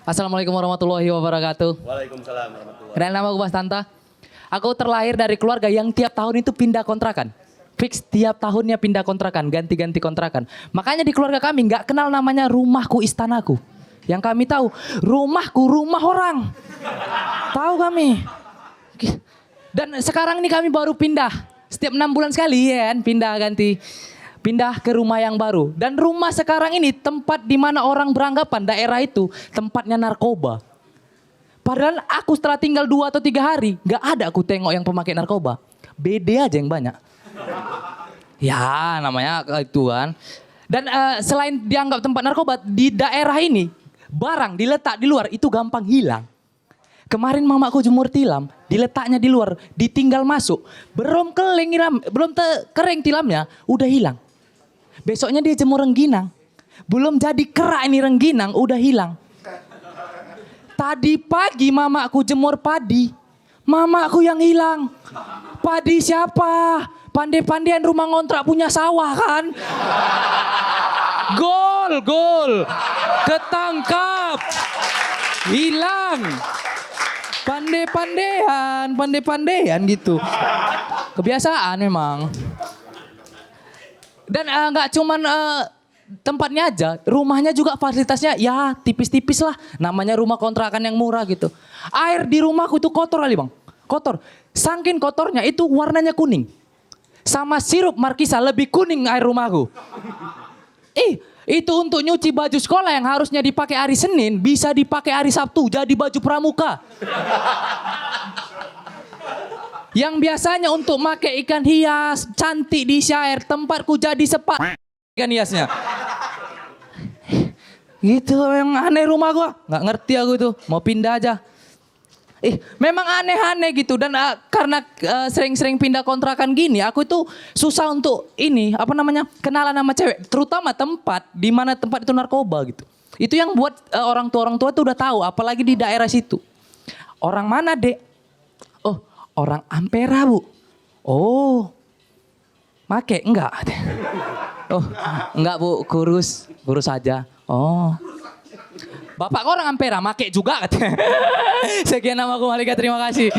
Assalamualaikum warahmatullahi wabarakatuh. Waalaikumsalam warahmatullahi wabarakatuh. Kenalin, nama aku Mas Tanta. Aku terlahir dari keluarga yang tiap tahun itu pindah kontrakan. Fix tiap tahunnya pindah kontrakan, ganti-ganti kontrakan. Makanya di keluarga kami nggak kenal namanya rumahku istanaku. Yang kami tahu rumahku rumah orang. Tahu kami. Dan sekarang ini kami baru pindah. Setiap 6 bulan sekali ya kan pindah ganti. Pindah ke rumah yang baru. Dan rumah sekarang ini tempat di mana orang beranggapan daerah itu tempatnya narkoba. Padahal aku setelah tinggal 2 atau 3 hari, nggak ada aku tengok yang pemakai narkoba. BD aja yang banyak. Ya namanya itu kan. Dan selain dianggap tempat narkoba, di daerah ini barang diletak di luar itu gampang hilang. Kemarin mamaku jemur tilam, diletaknya di luar, ditinggal masuk. Belum kering tilamnya, udah hilang. Besoknya dia jemur rengginang. Belum jadi kerak ini rengginang, udah hilang. Tadi pagi mamaku jemur padi, mamaku yang hilang. Padi siapa? Pandai-pandaian rumah ngontrak punya sawah kan? Gol. Ketangkap. Hilang. Pandai-pandaian gitu. Kebiasaan memang. Dan nggak cuman tempatnya aja, rumahnya juga fasilitasnya ya tipis-tipis lah. Namanya rumah kontrakan yang murah gitu. Air di rumahku itu kotor kali bang. Kotor. Saking kotornya itu warnanya kuning. Sama sirup Markisa lebih kuning air rumahku. Itu untuk nyuci baju sekolah yang harusnya dipakai hari Senin bisa dipakai hari Sabtu jadi baju pramuka. Yang biasanya untuk pakai ikan hias cantik di air, tempatku jadi sepat ikan hiasnya. Gitu yang aneh rumah gua, nggak ngerti aku tuh mau pindah aja. Memang aneh-aneh gitu dan karena sering-sering pindah kontrakan gini, aku itu susah untuk kenalan sama cewek, terutama tempat di mana tempat itu narkoba gitu. Itu yang buat orang tua itu udah tahu, apalagi di daerah situ. Orang mana, Dek? Oh, orang Ampera, Bu. Oh. Make enggak? Oh, enggak, Bu, kurus aja. Oh. Bapak kok orang Ampera, make juga katanya. Sekian nama aku Malika, terima kasih.